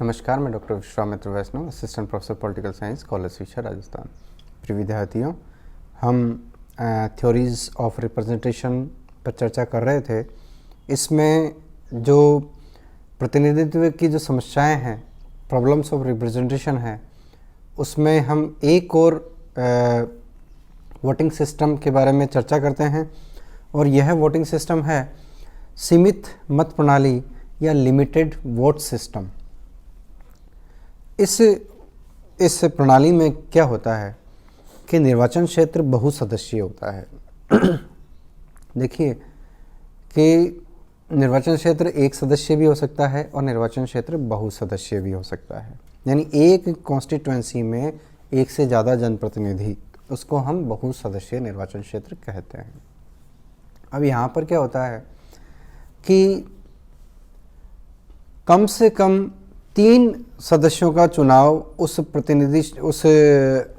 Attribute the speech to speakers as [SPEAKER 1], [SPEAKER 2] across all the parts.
[SPEAKER 1] नमस्कार, मैं doctor Vishwamitra Vaishnav, assistant professor political science, college शिक्षा, राजस्थान। प्रिय विद्यार्थियों, हम थ्योरीज ऑफ रिप्रेजेंटेशन पर चर्चा कर रहे थे। इसमें जो प्रतिनिधित्व की जो समस्याएं हैं, प्रॉब्लम्स ऑफ रिप्रेजेंटेशन है, उसमें हम एक और वोटिंग सिस्टम के बारे में चर्चा करते हैं। और यह वोटिंग सिस्टम है सीमित मत प्रणाली या लिमिटेड वोट सिस्टम। इस प्रणाली में क्या होता है कि निर्वाचन क्षेत्र बहुसदस्यीय होता है। देखिए कि निर्वाचन क्षेत्र एक सदस्य भी हो सकता है और निर्वाचन क्षेत्र बहुसदस्यीय भी हो सकता है। यानी एक कॉन्स्टिट्यूएंसी में एक से ज़्यादा जनप्रतिनिधि, उसको हम बहुसदस्यीय निर्वाचन क्षेत्र कहते हैं। अब यहाँ पर क्या होता है कि कम से कम 3 सदस्यों का चुनाव उस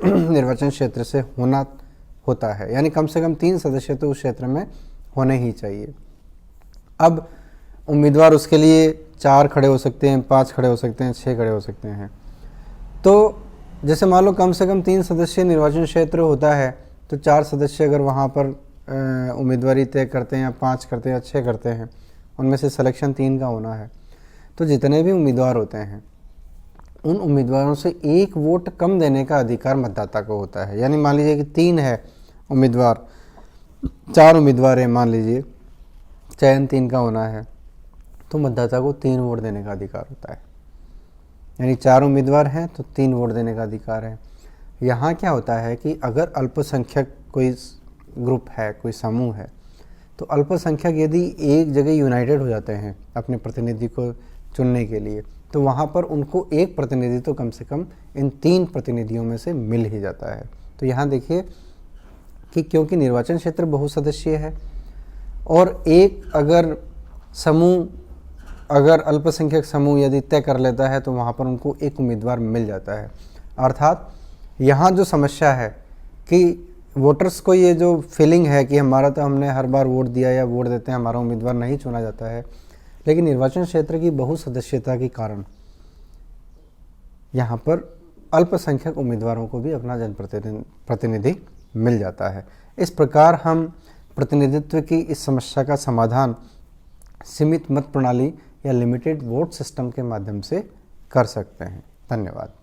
[SPEAKER 1] निर्वाचन क्षेत्र से होता है। यानी कम से कम 3 सदस्य तो उस क्षेत्र में होने ही चाहिए। अब उम्मीदवार उसके लिए 4 खड़े हो सकते हैं, 5 खड़े हो सकते हैं, 6 खड़े हो सकते हैं। तो जैसे मान लो कम से कम 3 सदस्यीय निर्वाचन क्षेत्र होता है, तो 4 सदस्य अगर वहाँ पर उम्मीदवारी तय करते हैं या 5 करते हैं या 6 करते हैं, उनमें से सिलेक्शन 3 का होना है, तो जितने भी उम्मीदवार होते हैं उन उम्मीदवारों से 1 वोट कम देने का अधिकार मतदाता को होता है। यानी मान लीजिए कि 3 है उम्मीदवार, 4 उम्मीदवार हैं, मान लीजिए चयन 3 का होना है, तो मतदाता को 3 वोट देने का अधिकार होता है। यानी 4 उम्मीदवार हैं तो 3 वोट देने का अधिकार है। यहाँ क्या होता है कि अगर अल्पसंख्यक कोई ग्रुप है, कोई समूह है, तो अल्पसंख्यक यदि एक जगह यूनाइटेड हो जाते हैं अपने प्रतिनिधि को चुनने के लिए, तो वहाँ पर उनको एक प्रतिनिधि तो कम से कम इन 3 प्रतिनिधियों में से मिल ही जाता है। तो यहाँ देखिए कि क्योंकि निर्वाचन क्षेत्र बहुसदस्यीय है और एक अगर समूह, अगर अल्पसंख्यक समूह यदि तय कर लेता है, तो वहाँ पर उनको एक उम्मीदवार मिल जाता है। अर्थात यहाँ जो समस्या है कि वोटर्स को ये जो फीलिंग है कि हमारा तो हमने हर बार वोट दिया या वोट देते हैं, हमारा उम्मीदवार नहीं चुना जाता है, लेकिन निर्वाचन क्षेत्र की बहुसदस्यता के कारण यहाँ पर अल्पसंख्यक उम्मीदवारों को भी अपना जनप्रतिनिधि मिल जाता है। इस प्रकार हम प्रतिनिधित्व की इस समस्या का समाधान सीमित मत प्रणाली या लिमिटेड वोट सिस्टम के माध्यम से कर सकते हैं। धन्यवाद।